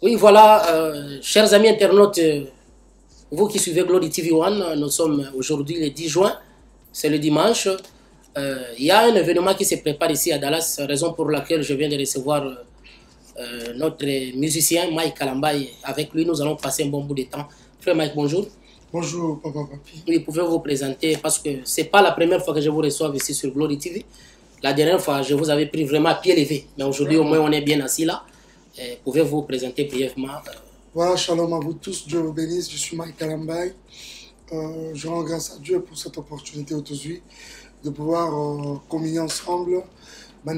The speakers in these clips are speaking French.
Oui, voilà, chers amis internautes, vous qui suivez Glory TV One, nous sommes aujourd'hui le 10 juin, c'est le dimanche. Il y a un événement qui se prépare ici à Dallas, raison pour laquelle je viens de recevoir notre musicien Mike Kalambaye. Avec lui, nous allons passer un bon bout de temps. Frère Mike, bonjour. Bonjour, papa, papi. Oui, pouvez vous présenter parce que ce n'est pas la première fois que je vous reçois ici sur Glory TV. La dernière fois, je vous avais pris vraiment à pied levé. Mais aujourd'hui, au moins, on est bien assis là. Pouvez-vous vous présenter brièvement Voilà, shalom à vous tous, Dieu vous bénisse, je suis Mike Kalambaye. Je rends grâce à Dieu pour cette opportunité aujourd'hui de pouvoir communier ensemble. Mais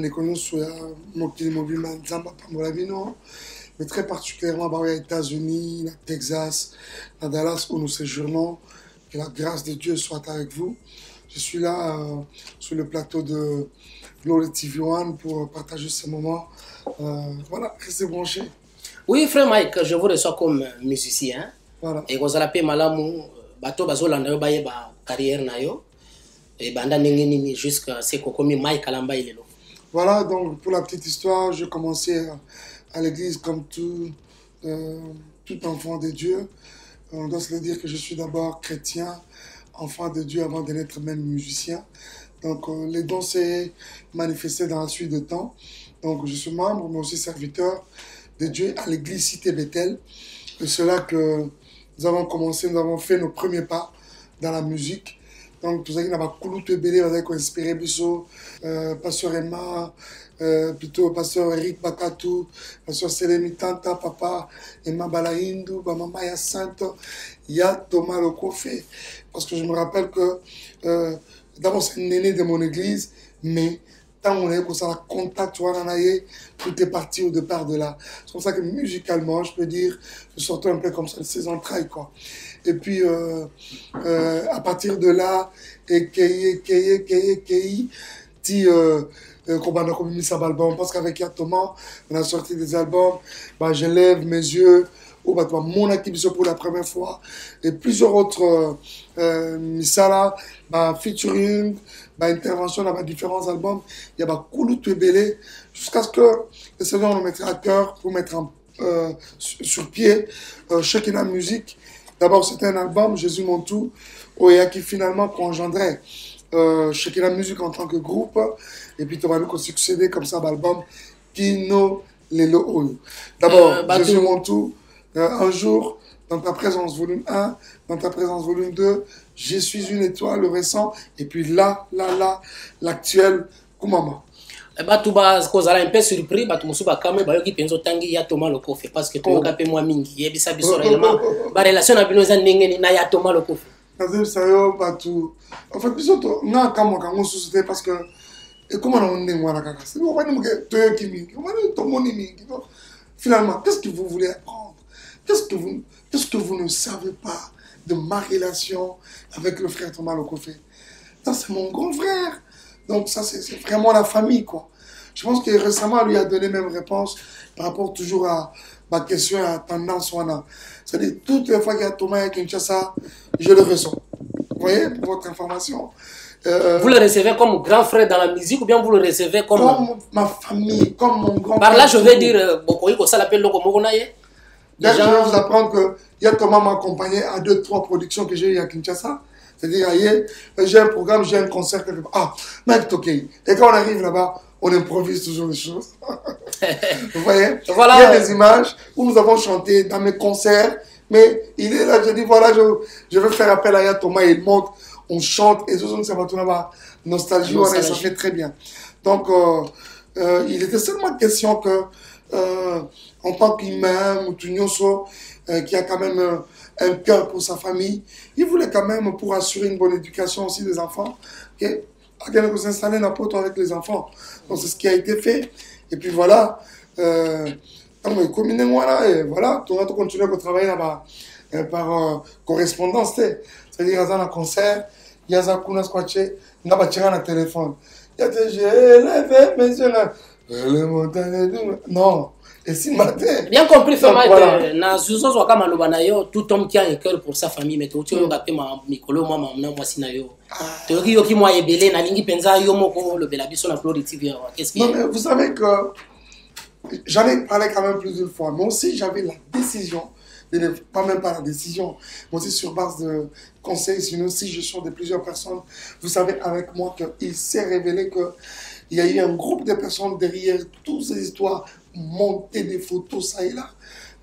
très particulièrement aux États-Unis, à Texas, à Dallas où nous séjournons. Que la grâce de Dieu soit avec vous. Je suis là sur le plateau de Glory TV One pour partager ce moment. Voilà, restez branchés. Oui, frère Mike, je vous reçois comme musicien. Voilà. Et vous allez malamu bato bazolanda yo baye ba carrière na yo et banda ningeni jusqu'à ce que comme Mike Kalambaye lelo. Voilà, donc pour la petite histoire, je commençais à l'église comme tout enfant de Dieu. On doit se le dire que je suis d'abord chrétien, enfant de Dieu avant d'être même musicien. Donc les dons s'est manifestés dans la suite de temps. Donc je suis membre, mais aussi serviteur de Dieu à l'église Cité Bethel. C'est cela que nous avons commencé, nous avons fait nos premiers pas dans la musique. Donc tout ça qui n'a pas coulu te béler, vous avez inspiré Bisso, Pasteur Emma, plutôt Pasteur Eric Bakatou, Pasteur Selemi Tanta, Papa Emma Balahindu, Maman Ya Santo, Ya Thomas Lokofé. Parce que je me rappelle que d'abord c'est un aîné de mon église, mais tant on est comme ça, contact, tout est parti au départ de là. C'est pour ça que musicalement, je peux dire, je sortais un peu comme ça, ses entrailles, quoi. Et puis, à partir de là, parce qu'avec Yatoma, on a sorti des albums, bah, je lève mes yeux, ou bah, mon activité pour la première fois, et plusieurs autres misala, bah, featuring, bah, intervention dans différents albums, il y a bah, Koulou Tuebele, jusqu'à ce que le Seigneur nous mette à cœur pour mettre sur pied Shekinah Music. D'abord, c'était un album, Jésus mon tout, qui finalement engendrait Shekinah Music en tant que groupe, et puis tu vas nous succéder comme ça à l'album Kino Lelo Oyo. D'abord, Jésus mon tout, un jour, dans ta présence, volume 1, dans ta présence, volume 2, je suis une étoile, le récent, et puis là, l'actuel, Koumama. Batu ba kozala un peu surpris batu musuba kame bayoki penzo tangi ya Thomas Lokofe parce que toyoka pe moi mingi yebisa biso réellement ba relation na bino za ndenge na ya Thomas Lokofe. Nazem sayo batu en fait biso to na kamo kango société parce que et comment on ndenge wana kaka c'est on va nous que toyoki mingi on va nous to moni mingi. Finalement, qu'est-ce que vous voulez apprendre? Qu'est-ce que vous ne savez pas de ma relation avec le frère Thomas Lokofe? Ça c'est mon grand frère. Donc ça, c'est vraiment la famille, quoi. Je pense que récemment, lui a donné même réponse par rapport toujours à ma question à tendance. C'est-à-dire, toutes les fois qu'il y a Thomas et Kinshasa, je le ressens. Vous voyez, pour votre information. Vous le recevez comme grand frère dans la musique ou bien vous le recevez comme... Comme ma famille, comme mon grand frère. Par là, je veux dire, déjà, je vais vous apprendre que Thomas m'a accompagné à 2-3 productions que j'ai eues à Kinshasa. C'est-à-dire, j'ai un programme, j'ai un concert quelque part. Ah, mec, ok. Et quand on arrive là-bas, on improvise toujours les choses. Vous voyez? Voilà. Il y a des images où nous avons chanté dans mes concerts, mais il est là, je dis, voilà, je veux faire appel à Thomas, il monte, on chante, et ça va tout là-bas. Nostalgie, ça fait très bien. Donc, il était seulement question que, en tant qu'imam, ou Tunyoso, qui a quand même un cœur pour sa famille, il voulait quand même, pour assurer une bonne éducation aussi des enfants, s'installer dans le avec les enfants. Donc c'est ce qui a été fait. Et puis voilà, et voilà, on a continué à travailler là-bas par correspondance. C'est-à-dire, il y a un concert, il y a un kuna squatché, il y a un téléphone. Il y a des j'ai mes yeux là. Non. Et si matin. Bien compris, Fama. Na Zuzo Zwaka Malobanayo, tout homme qui a un cœur pour sa famille, mais tu as appelé ma Mikolo, moi, moi, Sinayo. Tu as dit que moi, Ebele, Nalingi Penza, Yomoko, le Belabiso, la Glory TV. Non, mais vous savez que J'en ai parlé quand même plus d'une fois, mais aussi j'avais la décision, pas même pas la décision, mais aussi sur base de conseils, sinon si je suis de plusieurs personnes, vous savez avec moi qu'il s'est révélé qu'il y a eu un groupe de personnes derrière toutes ces histoires, monter des photos, ça et là.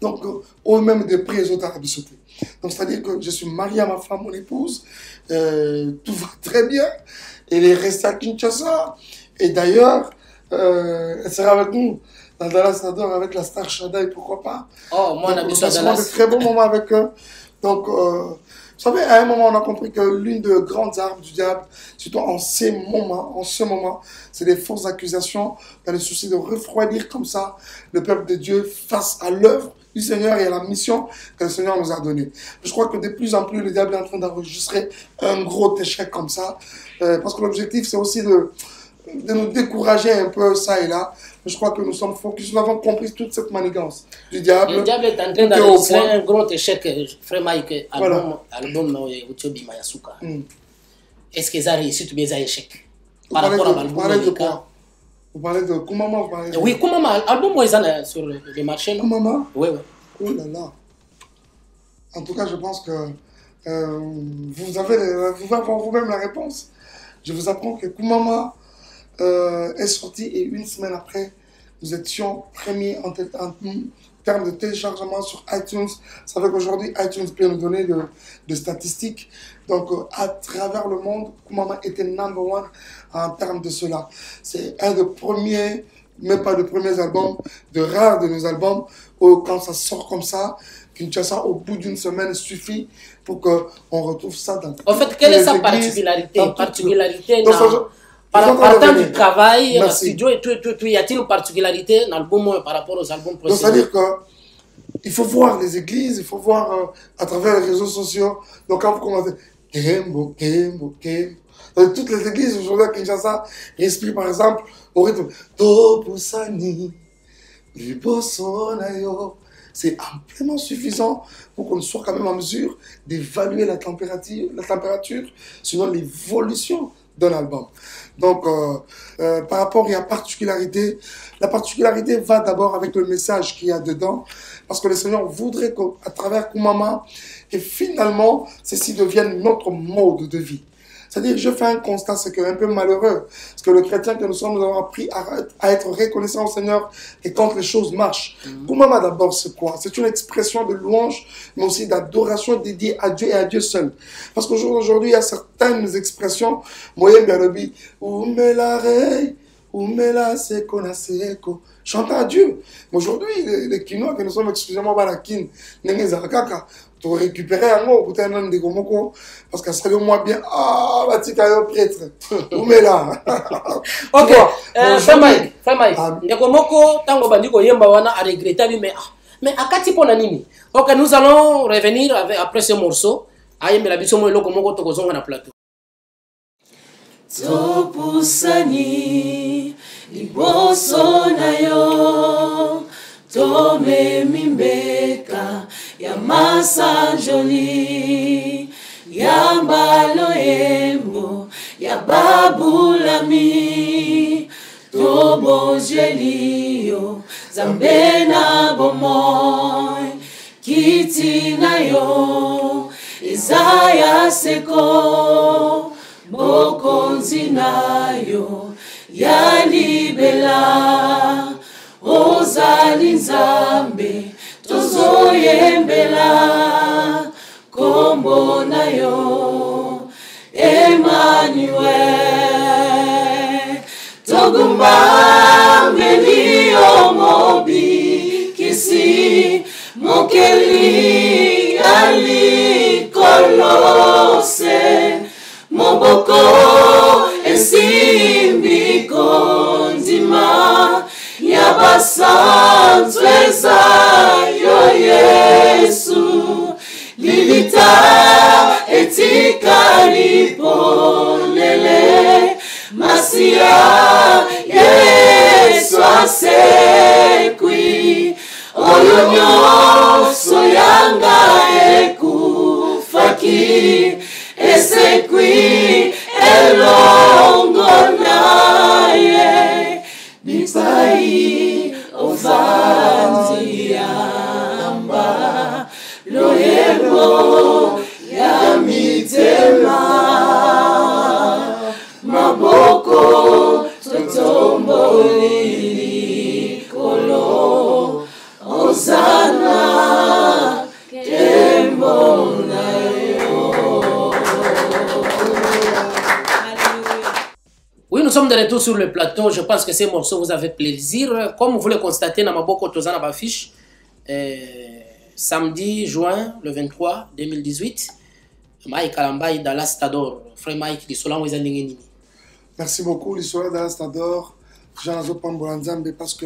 Donc, eux-mêmes de prix et autres à sauter. Donc, c'est-à-dire que je suis marié à ma femme, mon épouse, tout va très bien. Elle est restée à Kinshasa. Et d'ailleurs, elle sera avec nous dans Dallas Nador avec la star Shadai, pourquoi pas. Oh, moi, on a besoin de Dallas. De très bons moments avec eux. Donc, vous savez, à un moment, on a compris que l'une des grandes armes du diable, surtout en ce moment, c'est des fausses accusations, dans le souci de refroidir comme ça le peuple de Dieu face à l'œuvre du Seigneur et à la mission que le Seigneur nous a donnée. Je crois que de plus en plus, le diable est en train d'enregistrer un gros échec comme ça, parce que l'objectif, c'est aussi de nous décourager un peu ça et là. Je crois que nous sommes focus, nous avons compris toute cette manigance du diable. Le diable est en train d'enregistrer un grand échec, frère Mike, album Utiobi Mayasuka. Est-ce qu'ils ont réussi ou bien ils ont échec? Par rapport à l'album vous parlez de Koumama, vous parlez de... Oui, Koumama, album où ils ont sur le marché. Koumama? Oui, oui. Oh là là. En tout cas, je pense que vous avez vous-même la réponse. Je vous apprends que Koumama est sorti et une semaine après, nous étions premiers en termes de téléchargement sur iTunes. Ça fait qu'aujourd'hui, iTunes peut nous donner de statistiques. Donc, à travers le monde, Koumama était number one en termes de cela. C'est un des premiers, même pas de premiers albums, de rares de nos albums, où quand ça sort comme ça, Kinshasa, au bout d'une semaine, suffit pour qu'on retrouve ça dans en fait, quelle est sa particularité Partant du travail, le studio et tout, y a-t-il une particularité dans l'album par rapport aux albums précédents? C'est-à-dire qu'il faut voir les églises, il faut voir à travers les réseaux sociaux. Donc quand vous commencez, Kembo, Kembo, Kembo. Toutes les églises aujourd'hui à Kinshasa respirent par exemple au rythme Topusani, Libosonayo. C'est amplement suffisant pour qu'on soit quand même en mesure d'évaluer la température, sinon l'évolution d'un album. Donc, par rapport à la particularité va d'abord avec le message qu'il y a dedans, parce que le Seigneur voudrait qu'à travers Koumama, et finalement, ceci devienne notre mode de vie. C'est-à-dire, je fais un constat, c'est un peu malheureux, parce que le chrétien que nous sommes, nous avons appris à être reconnaissants au Seigneur et quand les choses marchent. Koumama d'abord, c'est quoi? C'est une expression de louange, mais aussi d'adoration dédiée à Dieu et à Dieu seul. Parce qu'aujourd'hui, il y a certaines expressions, Moyen Bialobi, Oumela Rei, Oumela Seko Naseko, chanter à Dieu. Mais aujourd'hui, les Kinois que nous sommes exclusivement Balakin, Nenezakaka, pour récupérer un mot, pour t'en des gomoko, parce que ça serait moins bien, ah, bah, tu t'as prêtre, où mais là. Ok, Famai, les gomoko, tango bandiko yemba wana a regretté, mais à kati pona nini? Ok, nous allons revenir après ce morceau, ayembe la biso mo eloko moko tokozonga na plateau. Topusani, liboso na yo, tome mimbeka, ya masa joli, ya mbalo yembo, ya babulami, tobo jelio, zambe na bomoy, kiti na yo, Isaya seko, bokonzi na yo, ya libela, ozali nzambe, tozoyembela, kombo na yo, Emmanuel. Togumba melio mobi, kisi mokeli ali kolose, moboko esimbi kondima, yabasanzweza yo Yesu, lilita etika lipolele, masia Yesu asekwi, oyo nyonso yanga ekufaki, esekwi elongo naye, bipai ova nous sommes de retour sur le plateau. Je pense que ces morceaux vous avez plaisir. Comme vous le constatez, dans ma boko tozana ba fiche. Samedi, juin, le 23 2018. Mike Kalambai Dallas Tador. Frère Mike, l'Isola Wezandingeni. Merci beaucoup, l'Isola Dallas Tador. Jean-Azo Pambolanzambe, parce que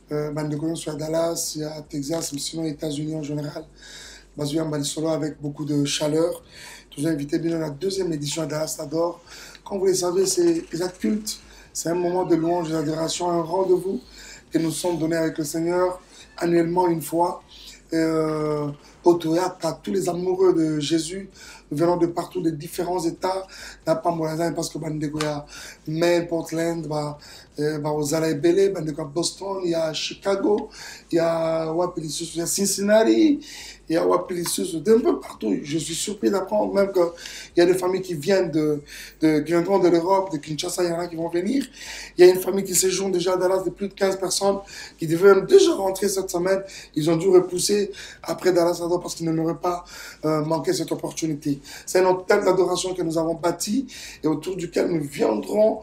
Bandekoyon soit à Dallas, il y a Texas, mais sinon les États-Unis en général. Bazouyan Balisolo avec beaucoup de chaleur. Je vous invite bien à la deuxième édition à Dallas Tador. Comme vous le savez, c'est les actes cultes. C'est un moment de louange et d'adoration, un rendez-vous que nous sommes donnés avec le Seigneur annuellement une fois. Au théâtre, à tous les amoureux de Jésus, venant de partout, des différents États, parce que Bandegoya, Maine, Portland, aux Alaïbele, Boston, il y a Chicago, il y a Cincinnati, il y a d'un peu partout. Je suis surpris d'apprendre même qu'il y a des familles qui viennent qui viendront de l'Europe, de Kinshasa, il y en a qui vont venir. Il y a une famille qui séjourne déjà à Dallas de plus de 15 personnes qui devaient même déjà rentrer cette semaine. Ils ont dû repousser après Dallas parce qu'ils n'auraient pas manqué cette opportunité. C'est un hôtel d'adoration que nous avons bâti et autour duquel nous viendrons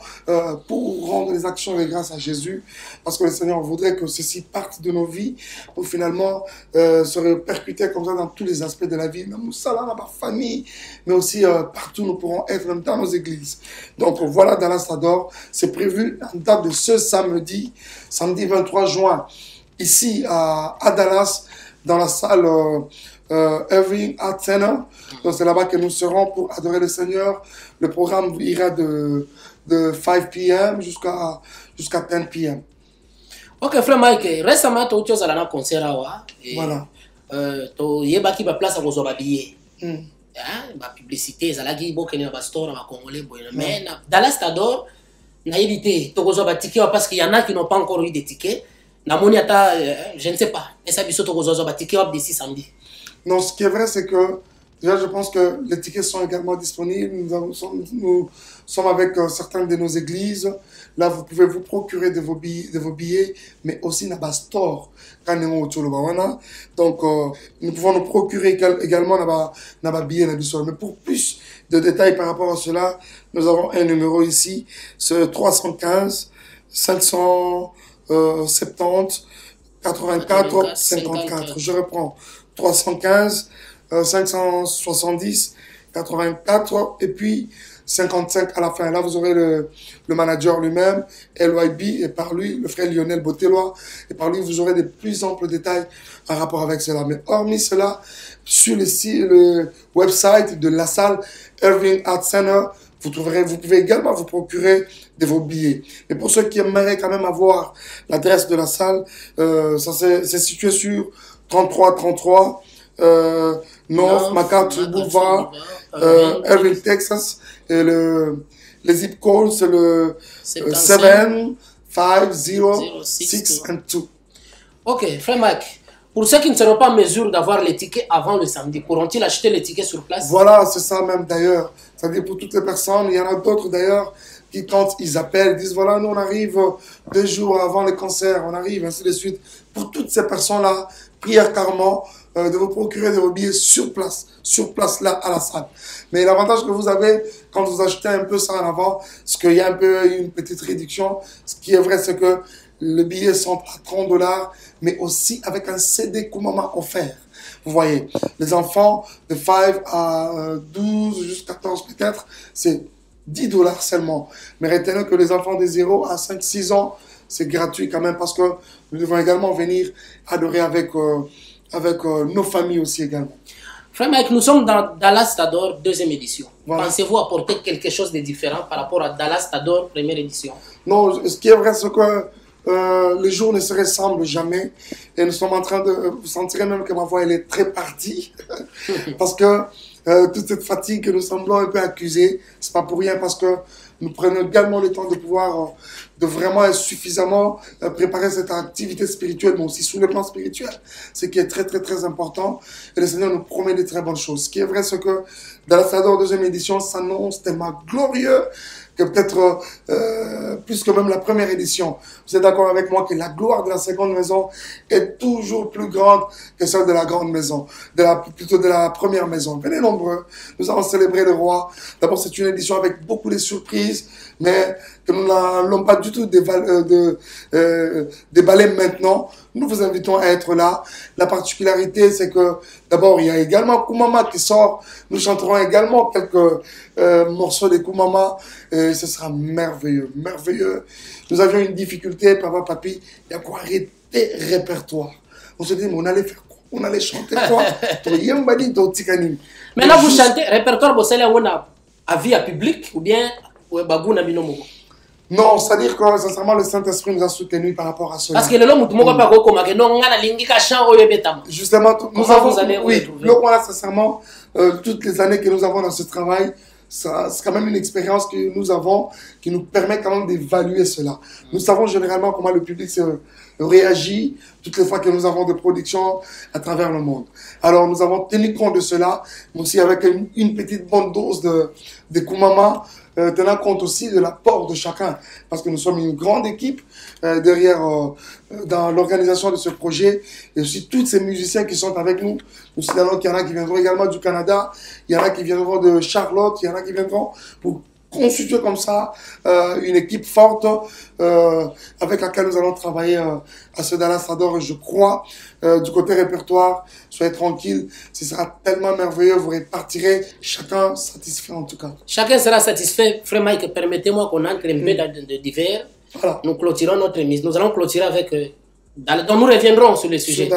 pour rendre les actions et grâce à Jésus, parce que le Seigneur voudrait que ceci parte de nos vies pour finalement se répercuter comme ça dans tous les aspects de la vie, dans nos salons, dans ma famille, mais aussi partout nous pourrons être, même dans nos églises. Donc voilà, Dallas Tador, c'est prévu en date de ce samedi 23 juin, ici à Dallas, dans la salle Irving Art Center. Donc c'est là-bas que nous serons pour adorer le Seigneur. Le programme ira de 5 p.m. jusqu'à 10 p.m. Ok, frère Mike, récemment, tu as eu un concert. Voilà. Tu as eu une place à vos habillés. La publicité, ça a été beaucoup de store à Congolais. Mais Dallas Tador, n'a évité. Tu as eu un ticket parce qu'il y en a qui n'ont pas encore eu de tickets. Je ne sais pas. Et ça, tu as eu un ticket d'ici samedi. Non, ce qui est vrai, c'est que déjà, je pense que les tickets sont également disponibles. Nous sommes avec certaines de nos églises. Là, vous pouvez vous procurer de vos billets, mais aussi dans store. Donc, nous pouvons nous procurer également dans billets. Mais pour plus de détails par rapport à cela, nous avons un numéro ici, c'est 315 570 84 54. Je reprends. 315 570 84 et puis 55 à la fin. Là, vous aurez le manager lui-même, LYB, et par lui, le frère Lionel Botelois, et par lui, vous aurez des plus amples détails en rapport avec cela. Mais hormis cela, sur le website de la salle Irving Art Center, vous pouvez également vous procurer de vos billets. Mais pour ceux qui aimeraient quand même avoir l'adresse de la salle, c'est situé sur 3333 North MacArthur Boulevard, Irving, Texas. Et le zip code, c'est le 75006 and 2. Ok, frère Mike, pour ceux qui ne seront pas en mesure d'avoir les tickets avant le samedi, pourront-ils acheter les tickets sur place? Voilà, c'est ça même d'ailleurs. C'est-à-dire pour toutes les personnes, il y en a d'autres d'ailleurs qui, quand ils appellent, disent voilà, nous on arrive 2 jours avant le concert, on arrive, ainsi de suite. Pour toutes ces personnes-là, prière carrément de vous procurer de vos billets sur place là à la salle. Mais l'avantage que vous avez quand vous achetez un peu ça en avant, c'est qu'il y a un peu une petite réduction. Ce qui est vrai, c'est que le billet sont à $30, mais aussi avec un CD Koumama offert. Vous voyez, les enfants de 5 à 12, jusqu'à 14 peut-être, c'est $10 seulement. Mais retenez que les enfants de 0 à 5-6 ans, c'est gratuit quand même parce que nous devons également venir adorer avec nos familles aussi également. Frère Mike, nous sommes dans Dallas Tador, 2e édition. Voilà. Pensez-vous apporter quelque chose de différent par rapport à Dallas Tador, 1re édition? Non, ce qui est vrai, c'est que les jours ne se ressemblent jamais. Et nous sommes en train de... Vous sentirez même que ma voix, elle est très partie. Parce que toute cette fatigue que nous semblons un peu accusés, c'est pas pour rien, parce que nous prenons également le temps de pouvoir, de vraiment suffisamment préparer cette activité spirituelle, mais aussi sur le plan spirituel, ce qui est très, très, très important. Et le Seigneur nous promet de très bonnes choses. Ce qui est vrai, c'est que Dallas Tador 2e édition s'annonce tellement glorieux que peut-être plus que même la 1re édition. Vous êtes d'accord avec moi que la gloire de la 2e maison est toujours plus grande que celle de la grande maison, plutôt de la 1re maison. Venez nombreux, nous allons célébrer le roi. D'abord, c'est une édition avec beaucoup de surprises. l'église, mais que nous n'allons pas du tout déballer maintenant. Nous vous invitons à être là. La particularité, c'est que d'abord, il y a également Koumama qui sort. Nous chanterons également quelques morceaux de Koumama. Et ce sera merveilleux, merveilleux. Nous avions une difficulté, papa, papi, il y a quoi arrêter répertoire. On se dit, mais on allait faire quoi? On allait chanter quoi? Maintenant, vous chantez répertoire, vous savez, on a avis à public ou bien Bagouna Binomo? Non, c'est-à-dire que sincèrement, le Saint-Esprit nous a soutenus par rapport à cela. Parce que le nom, tout pas comme non, on a la ligne qui chante au Yébétam. Justement, nous avons, oui, le voilà, sincèrement, toutes les années que nous avons dans ce travail, c'est quand même une expérience que nous avons qui nous permet quand même d'évaluer cela. Nous savons généralement comment le public réagit toutes les fois que nous avons des productions à travers le monde. Alors, nous avons tenu compte de cela, mais aussi avec une petite bonne dose de Koumama, tenant compte aussi de l'apport de chacun, parce que nous sommes une grande équipe derrière dans l'organisation de ce projet, et aussi tous ces musiciens qui sont avec nous. Nous signalons qu'il y en a qui viendront également du Canada, il y en a qui viendront de Charlotte, il y en a qui viendront pour constituer comme ça une équipe forte avec laquelle nous allons travailler à ce Dallas Adore. Et je crois du côté répertoire, soyez tranquille, ce sera tellement merveilleux, vous repartirez chacun satisfait en tout cas. Chacun sera satisfait. Frère Mike, permettez-moi qu'on entre un peu de divers. Voilà. Nous clôturons notre émission. Nous allons clôturer avec... donc nous reviendrons sur le sujet.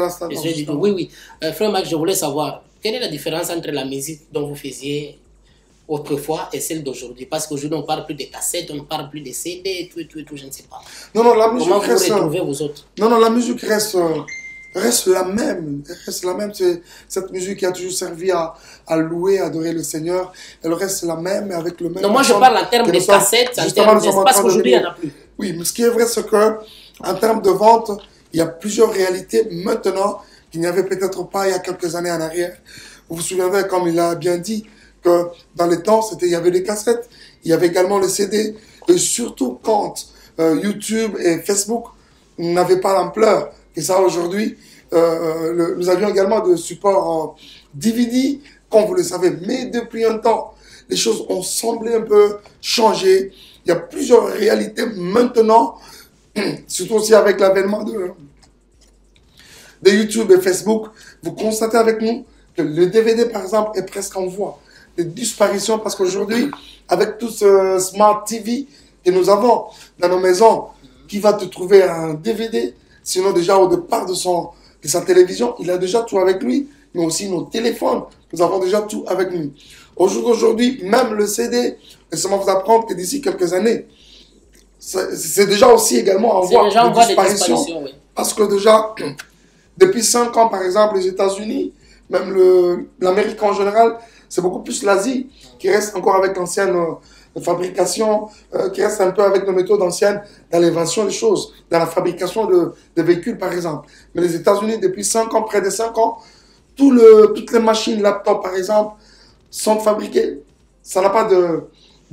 Oui, oui. Frère Mike, je voulais savoir, quelle est la différence entre la musique dont vous faisiez autrefois et celle d'aujourd'hui? Parce qu'aujourd'hui, on ne parle plus de cassettes, on ne parle plus de CD, tout, je ne sais pas. Non, non, la musique comment reste... vous retrouvez, vous autres? Non, non, la musique reste la même. Reste la même. C'est cette musique qui a toujours servi à louer, à adorer le Seigneur. Elle reste la même, mais avec le même... Non, moi, je parle en termes de cassettes, en termes de... Parce qu'aujourd'hui, il n'y en a plus. Oui, mais ce qui est vrai, c'est qu'en termes de vente, il y a plusieurs réalités maintenant qu'il n'y avait peut-être pas il y a quelques années en arrière. Vous vous souviendrez, comme il a bien dit, que dans les temps, il y avait des cassettes, il y avait également les CD, et surtout quand YouTube et Facebook n'avaient pas l'ampleur que ça aujourd'hui. Nous avions également de supports DVD, comme vous le savez, mais depuis un temps, les choses ont semblé un peu changer. Il y a plusieurs réalités maintenant, surtout aussi avec l'avènement de YouTube et Facebook. Vous constatez avec nous que le DVD, par exemple, est presque en voie de disparition parce qu'aujourd'hui, avec tout ce Smart TV que nous avons dans nos maisons, qui va te trouver un DVD, sinon déjà au départ de sa télévision, il a déjà tout avec lui, mais aussi nos téléphones, nous avons déjà tout avec nous. Aujourd'hui, même le CD, laissez-moi vous apprendre que d'ici quelques années, c'est déjà aussi également en voie de disparition. Oui. Parce que déjà, depuis 5 ans, par exemple, les États-Unis, même l'Amérique en général, c'est beaucoup plus l'Asie qui reste encore avec l'ancienne fabrication, qui reste un peu avec nos méthodes anciennes dans l'invention des choses, dans la fabrication de véhicules, par exemple. Mais les États-Unis, depuis 5 ans, près de 5 ans, toutes les machines, laptops, par exemple, sont fabriquées. Ça n'a pas de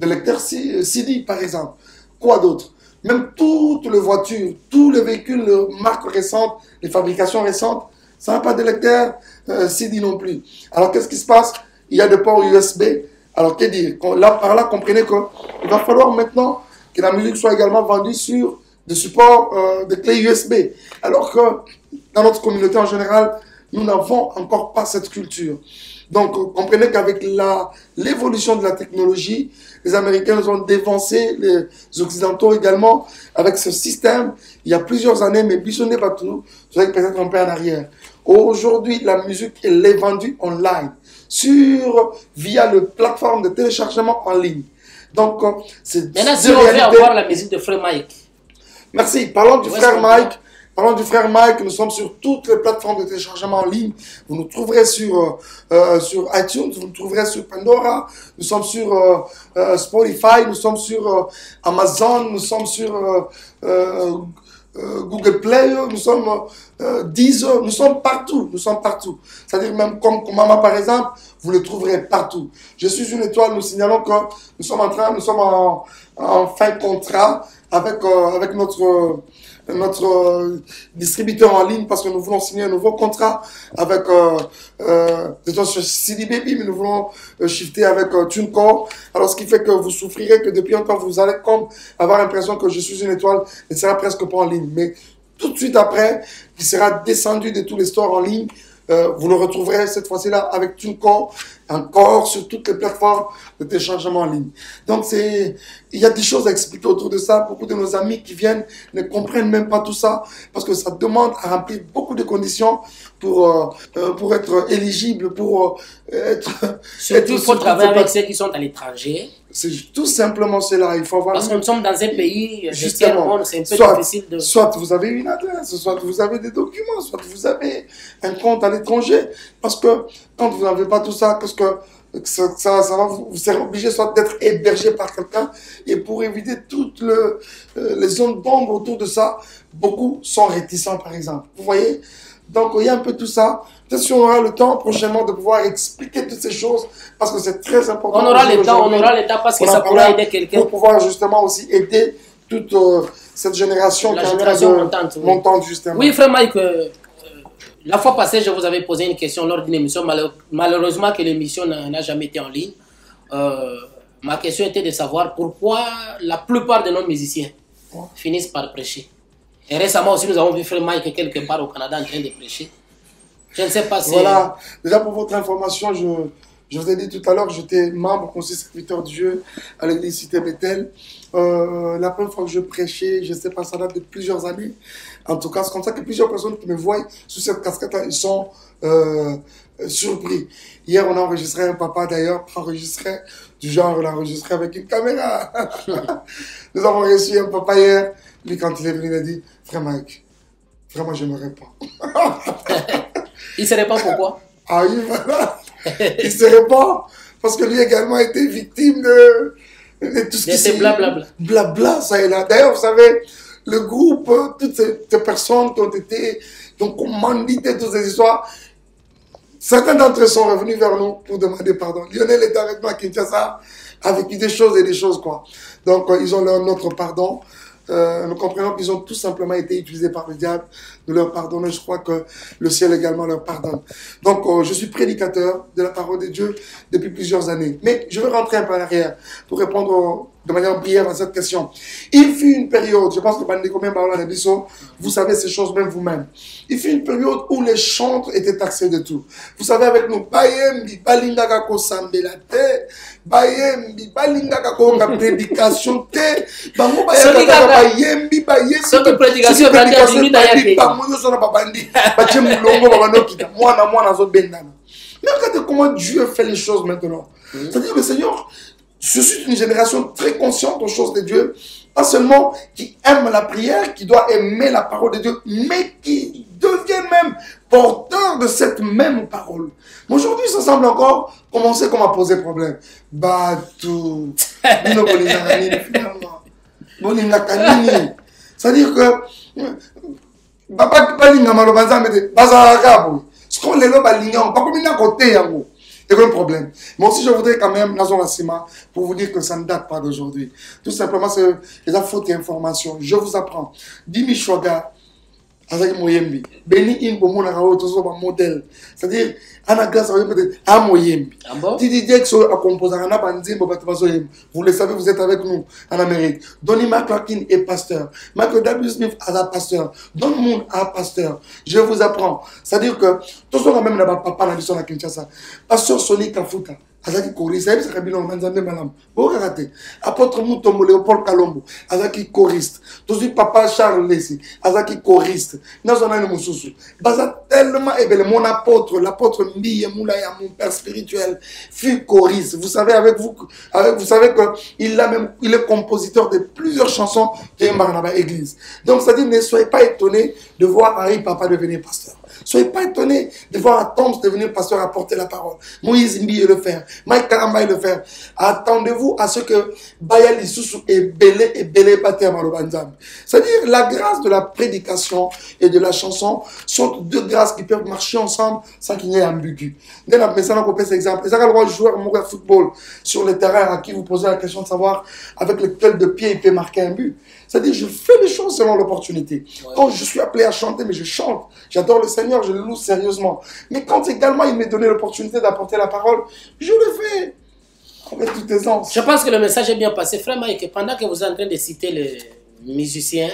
lecteur CD, par exemple. Quoi d'autre? Même toutes les voitures, tous les véhicules, les marques récentes, les fabrications récentes, ça n'a pas de lecteur CD non plus. Alors, qu'est-ce qui se passe? Il y a des ports USB. Alors, que dire? Là, par là, comprenez qu'il va falloir maintenant que la musique soit également vendue sur des supports de clés USB. Alors que dans notre communauté en général, nous n'avons encore pas cette culture. Donc, comprenez qu'avec l'évolution de la technologie, les Américains nous ont dévancé, les Occidentaux également, avec ce système, il y a plusieurs années, mais Bissonné Batou, vous savez peut-être un peu en arrière. Aujourd'hui, la musique, elle est vendue online, via le plateforme de téléchargement en ligne. Donc, c'est... Maintenant, si on veut avoir la musique de Frère Mike. Merci. Parlons du Frère Mike. Parlons du Frère Mike, nous sommes sur toutes les plateformes de téléchargement en ligne. Vous nous trouverez sur iTunes, vous nous trouverez sur Pandora, nous sommes sur Spotify, nous sommes sur Amazon, nous sommes sur Google Play, nous sommes Deezer, nous sommes partout, C'est-à-dire même comme Koumama par exemple, vous le trouverez partout. Je suis une étoile, nous signalons que nous sommes en fin de contrat avec notre notre distributeur en ligne parce que nous voulons signer un nouveau contrat avec CD Baby, mais nous voulons shifter avec TuneCore. Alors, ce qui fait que vous souffrirez que depuis un temps, vous allez comme avoir l'impression que je suis une étoile et ne sera presque pas en ligne. Mais tout de suite après, il sera descendu de tous les stores en ligne. Vous le retrouverez cette fois-ci là avec TuneCore, encore sur toutes les plateformes de téléchargement en ligne. Donc il y a des choses à expliquer autour de ça. Beaucoup de nos amis qui viennent ne comprennent même pas tout ça parce que ça demande à remplir beaucoup de conditions pour être éligible, pour être... Surtout, il faut travailler avec ceux qui sont à l'étranger. C'est tout simplement cela. Il faut avoir... Parce que nous sommes dans un pays, justement, c'est un peu difficile de... Soit vous avez une adresse, soit vous avez des documents, soit vous avez un compte à l'étranger. Parce que quand vous n'avez pas tout ça, parce que ça va vous serez obligé soit d'être hébergé par quelqu'un. Et pour éviter toutes les zones d'ombre autour de ça, beaucoup sont réticents, par exemple. Vous voyez? Donc, il y a un peu tout ça. Peut-être si on aura le temps prochainement de pouvoir expliquer toutes ces choses, parce que c'est très important. On aura le temps parce que ça pourra aider quelqu'un. Pour pouvoir justement aussi aider toute cette génération qui est montante, justement. Oui, frère Mike, la fois passée, je vous avais posé une question lors d'une émission. Malheureusement, que l'émission n'a jamais été en ligne. Ma question était de savoir pourquoi la plupart de nos musiciens finissent par prêcher. Et récemment aussi, nous avons vu frère Mike quelque part au Canada en train de prêcher. Je ne sais pas si... Voilà. Déjà, pour votre information, je vous ai dit tout à l'heure que j'étais membre, conseiller serviteur de Dieu à l'église Cité Bethel. La première fois que je prêchais, je ne sais pas, ça date de plusieurs années. En tout cas, c'est comme ça que plusieurs personnes qui me voient sous cette casquette-là, ils sont surpris. Hier, on a enregistré un papa d'ailleurs, enregistré du genre, on l'a enregistré avec une caméra. Nous avons reçu un papa hier. Lui, quand il est venu, il a dit, frère Mike, vraiment, je ne me réponds. Il se répand pourquoi? Ah oui, voilà. Il se répand parce que lui également a été victime de tout ce qui c'est blablabla. Blabla, ça et là. D'ailleurs, vous savez, le groupe, toutes ces personnes qui ont été commanditées toutes ces histoires, certains d'entre eux sont revenus vers nous pour demander pardon. Lionel était avec moi à Kinshasa, a vécu des choses, quoi. Donc, ils ont notre pardon. Nous comprenons qu'ils ont tout simplement été utilisés par le diable. Nous leur pardonnons. Je crois que le ciel également leur pardonne. Donc, je suis prédicateur de la parole de Dieu depuis plusieurs années. Mais je veux rentrer un peu en arrière pour répondre de manière brève à cette question. Il fut une période, je pense que vous savez ces choses même vous-même. Il fut une période où les chantres étaient taxés de tout. Vous savez avec nous, Bayembi, Balingaka ko sambela te, Bayembi, Balingaka ko prédication te, Bango Bayaka Bayembi, Bayembi, ce que prédication Bayembi, Bango Yosona Babandi, Bachem Mulongo Babanokita, moi zo bendana. Mais regardez comment Dieu fait les choses maintenant. C'est-à-dire le Seigneur, je suis une génération très consciente aux choses de Dieu, pas seulement qui aime la prière, qui doit aimer la parole de Dieu, mais qui devient même porteur de cette même parole. Mais aujourd'hui, ça semble encore commencer comme à poser problème. Batou, finalement. C'est-à-dire que Baba Balinga Malobanza me dit Bazaragabo. Ce qu'on les lobe à l'ignon, pas comme il y a côté yango. Il y a un problème. Mais aussi, je voudrais quand même, Nazon Lassima, pour vous dire que ça ne date pas d'aujourd'hui. Tout simplement, c'est la faute d'information. Je vous apprends. Dimi Shwaga, avec Moyembi. Beni in pour mon modèle. C'est-à-dire, Anagas, à Moyembi. Didi Dexo a composé un abandon, vous le savez, vous êtes avec nous en Amérique. Donny McClarkin est pasteur. Michael W. Smith a la pasteur. Don Moon a pasteur. Je vous apprends. C'est-à-dire que, tout ce même là-bas, papa, la mission à Kinshasa. Pasteur Sonic Kafuta. Azaki choriste, ça c'est Kabila Manzambe Malam. Bon, regardez. Apôtre Moutombo Léopold Kalombo. Azaki choriste. Tout de papa Charles Lessi. Azaki choriste. Nazona Moussoussou. Baza tellement, et bien, mon apôtre, l'apôtre Mbi Moulaya, mon père spirituel, fut choriste. Vous savez, vous savez qu'il est compositeur de plusieurs chansons qui est dans l'église. Donc, ça dit, ne soyez pas étonnés de voir Harry Papa devenir pasteur. Soyez pas étonnés de voir Tom devenir pasteur apporter la parole. Moïse Mbi le faire. Mike Karamba le faire. Attendez-vous à ce que Bayal Isusu et Belé Baté Malobanzam. C'est-à-dire la grâce de la prédication et de la chanson sont deux grâces qui peuvent marcher ensemble sans qu'il y ait ambigu. Dès la message, on peut cet exemple. Et ça, le joueur de football sur le terrain à qui vous posez la question de savoir avec lequel de pied il peut marquer un but. C'est-à-dire, je fais les choses selon l'opportunité. Ouais. Quand je suis appelé à chanter, mais je chante. J'adore le Seigneur, je le loue sérieusement. Mais quand également il m'est donné l'opportunité d'apporter la parole, je le fais avec toute aisance. Je pense que le message est bien passé. Frère Mike, pendant que vous êtes en train de citer les musiciens,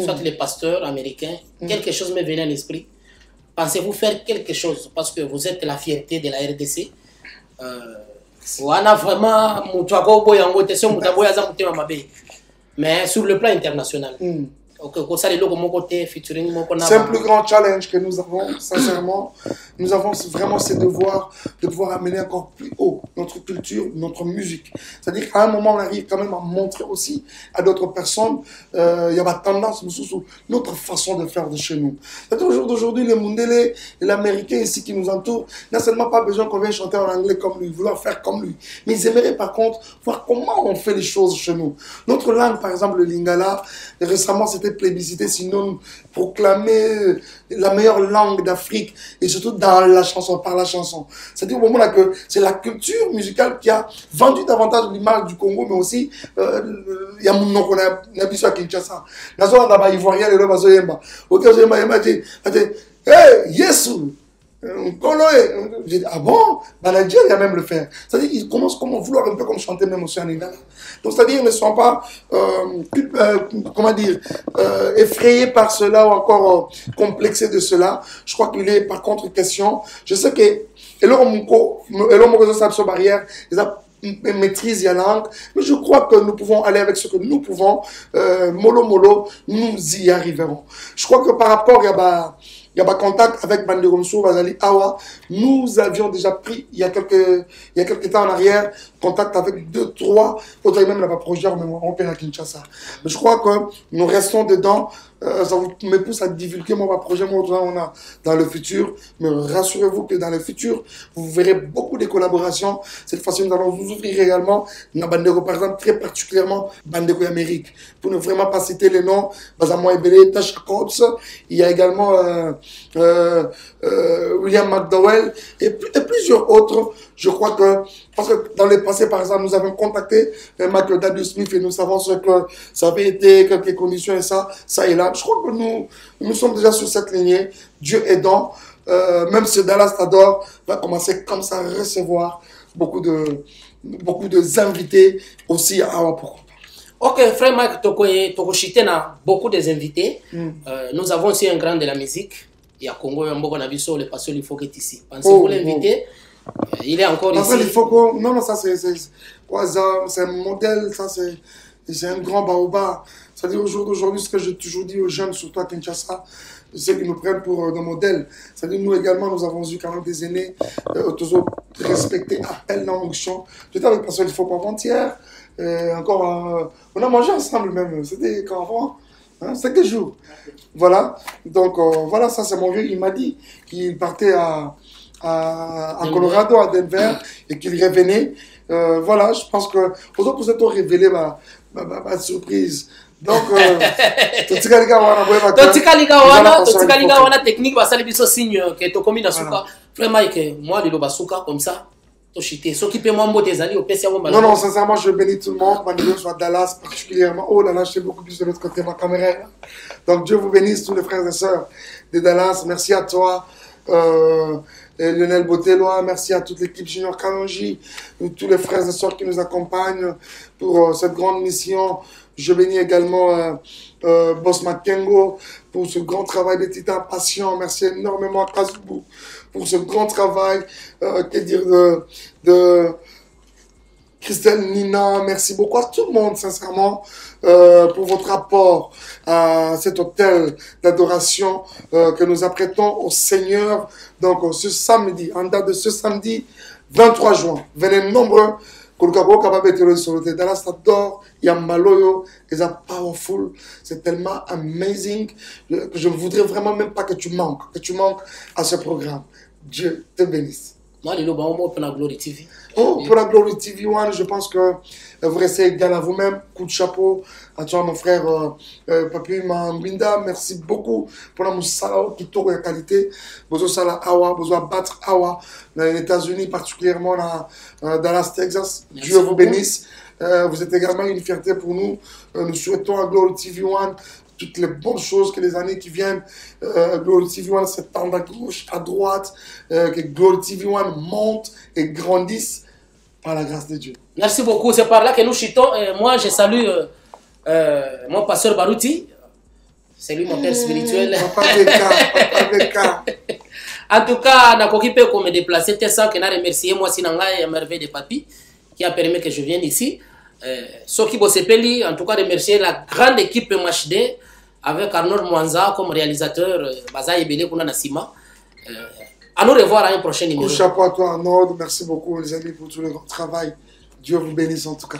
soit les pasteurs américains, quelque chose m'est venu à l'esprit. Pensez-vous faire quelque chose parce que vous êtes la fierté de la RDC? Mais sur le plan international. C'est un plus grand challenge que nous avons, sincèrement. Nous avons vraiment ce devoir de pouvoir amener encore plus haut notre culture, notre musique. C'est-à-dire qu'à un moment, on arrive quand même à montrer aussi à d'autres personnes, il y a ma tendance, notre façon de faire de chez nous. C'est-à-dire aujourd'hui, les Mundele et l'Américain ici qui nous entourent n'a seulement pas besoin qu'on vienne chanter en anglais comme lui, vouloir faire comme lui. Mais ils aimeraient par contre voir comment on fait les choses chez nous. Notre langue, par exemple, le Lingala, récemment, c'était plébiscité, sinon proclamer la meilleure langue d'Afrique et surtout dans la chanson, par la chanson. C'est-à-dire au moment là que c'est la culture musicale qui a vendu davantage l'image du Congo, mais aussi il y a mon nom qu'on a habitué à Kinshasa. Nazo on a ivoirien et le bazo yemba. Ok, yemba dit hey Yesu. J'ai dit, ah bon? Bah, la Dieu, il y a même le faire. C'est-à-dire, ils commencent comme à vouloir un peu comme chanter même aussi en Lingala. Donc, c'est-à-dire, ils ne sont pas, comment dire, effrayés par cela ou encore complexés de cela. Je crois qu'il est par contre question. Je sais que, et l'homme réseau barrière, ils maîtrisent la langue, mais je crois que nous pouvons aller avec ce que nous pouvons, mollo, nous y arriverons. Je crois que par rapport à il y a un contact avec Banderomso, Bazali Awa. Nous avions déjà pris, il y a quelques temps en arrière, contact avec 2, 3, autres même là-bas, projet en à Kinshasa. Mais je crois que nous restons dedans. Ça me pousse à divulguer mon projet, on a dans le futur. Mais rassurez-vous que dans le futur, vous verrez beaucoup de collaborations. Cette fois-ci, nous allons vous ouvrir également Bandego, par exemple, très particulièrement Bandego Amérique. Pour ne vraiment pas citer les noms, Bazamo Ebele, Tash Coates, il y a également William McDowell et plusieurs autres. Je crois que, parce que dans le passé, par exemple, nous avons contacté Michael W. Smith et nous savons ce que ça avait été, quelques conditions et ça et là. Je crois que nous sommes déjà sur cette lignée. Dieu aidant, même ce Dallas Tador va commencer comme ça à recevoir beaucoup de invités aussi à Awapoko. Ok, frère Mike Tokoshite a beaucoup des invités. Nous avons aussi un grand de la musique. Il y a Congo, le pasteur il faut qu'il est ici. Pensez-vous l'inviter? Il est encore ici. Non, ça c'est un modèle, ça c'est un grand baobab. C'est-à-dire aujourd'hui, ce que j'ai toujours dit aux jeunes, surtout à Kinshasa, c'est qu'ils nous prennent pour des modèles. C'est-à-dire nous également, nous avons eu quand même des aînés, toujours respectés, appel dans l'onction. J'étais avec le pasteur il faut pas avant-hier. Encore, on a mangé ensemble même. C'était quand avant, hein, c'était quel jour. Voilà. Donc voilà, ça c'est mon vieux. Il m'a dit qu'il partait à Colorado, à Denver, et qu'il revenait. Voilà, je pense que aux autres vous êtes révélé ma surprise. Donc, Totika Liga wana technique, ça les biso signe que tu commis dans souka. Frère Mike, moi de l'obasuka comme ça. Non, sincèrement, je bénis tout le monde. Mandelo soit Dallas particulièrement. Oh là là, je sais beaucoup plus de l'autre côté de ma caméra. Donc, Dieu vous bénisse, tous les frères et sœurs de Dallas. Merci à toi, Lionel Botelois. Merci à toute l'équipe Junior Kalonji, tous les frères et sœurs qui nous accompagnent pour cette grande mission. Je bénis également Boss Makengo pour ce grand travail de titan patient. Merci énormément à Kazubu pour ce grand travail. Que dire de Christelle Nina. Merci beaucoup à tout le monde, sincèrement, pour votre apport à cet hôtel d'adoration que nous apprêtons au Seigneur. Donc, ce samedi, en date de ce samedi 23 juin, venez nombreux. Kolkabo capable de sur le Dallas t'adore, Yamaloyo, ils are powerful, c'est tellement amazing que je ne voudrais vraiment même pas que tu manques à ce programme. Dieu te bénisse. Moi, le loba pour la Glory TV. Oh, pour la Glory TV One, je pense que vous restez égal à vous-même. Coup de chapeau à toi, mon frère Papi Mambinda. Merci beaucoup pour la moussala qui tourne la qualité. Besoin sala awa, besoin battre awa dans les États-Unis, particulièrement dans Dallas, Texas. Merci Dieu vous beaucoup. bénisse. Vous êtes également une fierté pour nous. Nous souhaitons à Glory TV One toutes les bonnes choses que les années qui viennent, Glory TV One s'étende à gauche, à droite, que Glory TV One monte et grandisse par la grâce de Dieu. Merci beaucoup. C'est par là que nous chutons. Moi, je salue mon pasteur Barouti. C'est lui mon père spirituel. Papa Beka. En tout cas, on a occupé comme me déplacer. C'est ça que je remercié moi, Sinanga et Merveille de Papi, qui a permis que je vienne ici. Soki Bosepeli, en tout cas, remercier la grande équipe MHD avec Arnold Mwanza comme réalisateur, Baza Ebele Kuna Nassima. À nous revoir à un prochain numéro. Chapeau à toi, Arnold. Merci beaucoup, les amis, pour tout le grand travail. Dieu vous bénisse en tout cas.